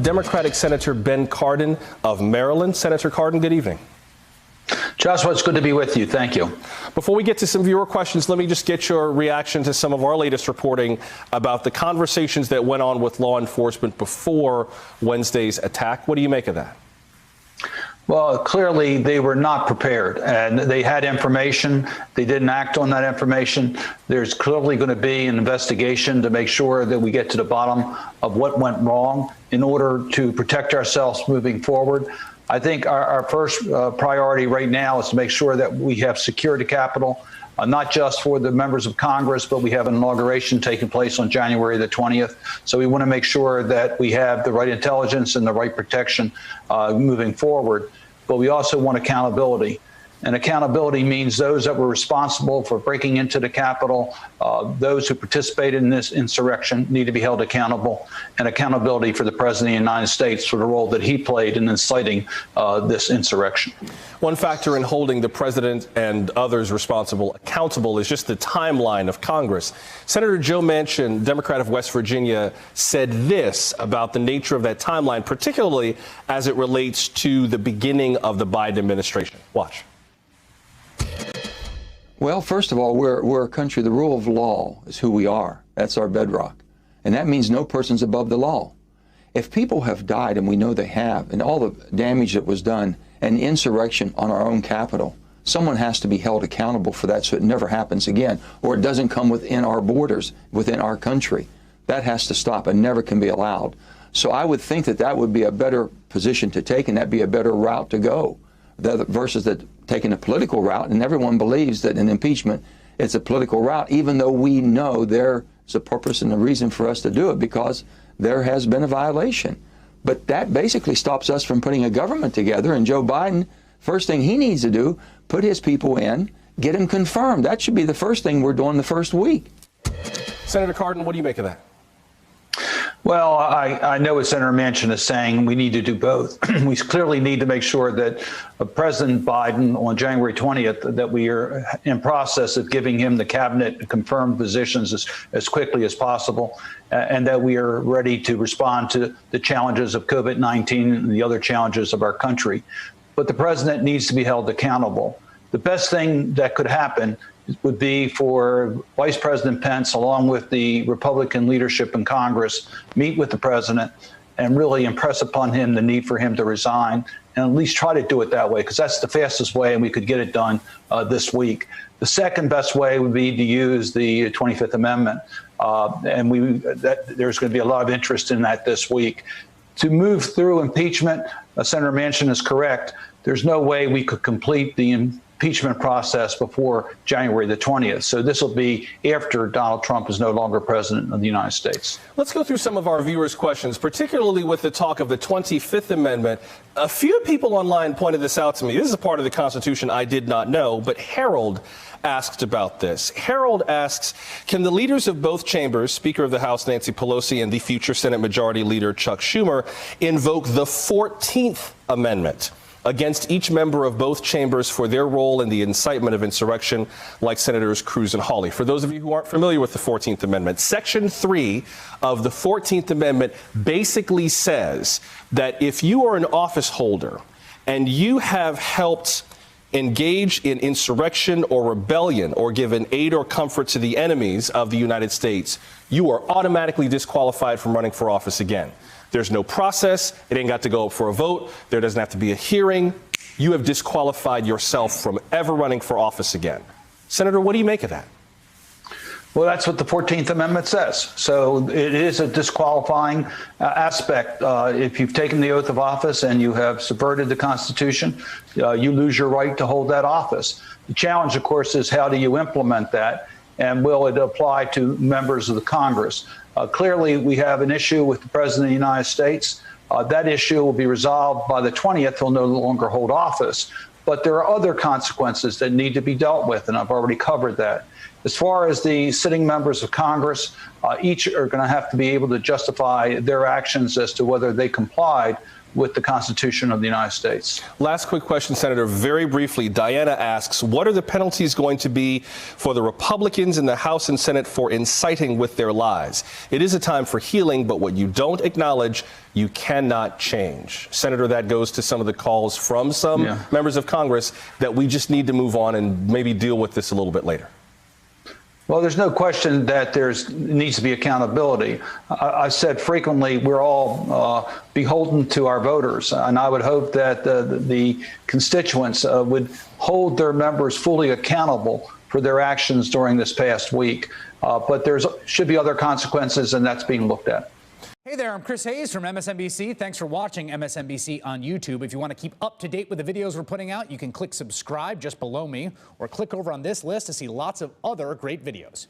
Democratic Senator Ben Cardin of Maryland. Senator Cardin, good evening. Joshua, it's good to be with you. Thank you. Before we get to some viewer questions, let me just get your reaction to some of our latest reporting about the conversations that went on with law enforcement before Wednesday's attack. What do you make of that? Well, clearly they were not prepared, and they had information. They didn't act on that information. There's clearly going to be an investigation to make sure that we get to the bottom of what went wrong in order to protect ourselves moving forward. I think our first priority right now is to make sure that we have secured the Capitol, not just for the members of Congress, but we have an inauguration taking place on January the 20th. So we want to make sure that we have the right intelligence and the right protection moving forward. But we also want accountability. And accountability means those that were responsible for breaking into the Capitol, those who participated in this insurrection need to be held accountable, and accountability for the President of the United States for the role that he played in inciting this insurrection. One factor in holding the president and others responsible accountable is just the timeline of Congress. Senator Joe Manchin, Democrat of West Virginia, said this about the nature of that timeline, particularly as it relates to the beginning of the Biden administration. Watch. Well, first of all, we're a country. The rule of law is who we are. That's our bedrock. And that means no person's above the law. If people have died, and we know they have, and all the damage that was done, and insurrection on our own Capitol, someone has to be held accountable for that so it never happens again, or it doesn't come within our borders, within our country. That has to stop and never can be allowed. So I would think that that would be a better position to take, and that'd be a better route to go, versus that taking a political route. And everyone believes that in impeachment, it's a political route, even though we know there's a purpose and a reason for us to do it, because there has been a violation. But that basically stops us from putting a government together. And Joe Biden, first thing he needs to do, put his people in, get them confirmed. That should be the first thing we're doing the first week. Senator Cardin, what do you make of that? Well, I know what Senator Manchin is saying. We need to do both. We clearly need to make sure that President Biden on January 20th, that we are in process of giving him the cabinet confirmed positions as quickly as possible, and that we are ready to respond to the challenges of COVID-19 and the other challenges of our country. But the president needs to be held accountable. The best thing that could happen would be for Vice President Pence, along with the Republican leadership in Congress, meet with the president and really impress upon him the need for him to resign, and at least try to do it that way, because that's the fastest way and we could get it done this week. The second best way would be to use the 25th Amendment, and there's going to be a lot of interest in that this week. To move through impeachment, Senator Manchin is correct. There's no way we could complete the impeachment process before January the 20th. So this will be after Donald Trump is no longer president of the United States. Let's go through some of our viewers' questions, particularly with the talk of the 25th Amendment. A few people online pointed this out to me. This is a part of the Constitution I did not know, but Harold asked about this. Harold asks, can the leaders of both chambers, Speaker of the House Nancy Pelosi and the future Senate Majority Leader Chuck Schumer, invoke the 14th Amendment against each member of both chambers for their role in the incitement of insurrection, like Senators Cruz and Hawley? For those of you who aren't familiar with the 14th Amendment, Section 3 of the 14th Amendment basically says that if you are an office holder and you have helped engage in insurrection or rebellion or given aid or comfort to the enemies of the United States, you are automatically disqualified from running for office again. There's no process. It ain't got to go up for a vote. There doesn't have to be a hearing. You have disqualified yourself from ever running for office again. Senator, what do you make of that? Well, that's what the 14th Amendment says. So it is a disqualifying aspect. If you've taken the oath of office and you have subverted the Constitution, you lose your right to hold that office. The challenge, of course, is how do you implement that? And will it apply to members of the Congress? Clearly, we have an issue with the President of the United States. That issue will be resolved by the 20th. He'll no longer hold office. But there are other consequences that need to be dealt with, and I've already covered that. As far as the sitting members of Congress, each are going to have to be able to justify their actions as to whether they complied with the Constitution of the United States. Last quick question, Senator. Very briefly, Diana asks, what are the penalties going to be for the Republicans in the House and Senate for inciting with their lies? It is a time for healing, but what you don't acknowledge, you cannot change. Senator, that goes to some of the calls from some members of Congress that we just need to move on and maybe deal with this a little bit later. Well, there's no question that needs to be accountability. I've said frequently we're all beholden to our voters, and I would hope that the constituents would hold their members fully accountable for their actions during this past week. But there should be other consequences, and that's being looked at. Hey there, I'm Chris Hayes from MSNBC. Thanks for watching MSNBC on YouTube. If you want to keep up to date with the videos we're putting out, you can click subscribe just below me or click over on this list to see lots of other great videos.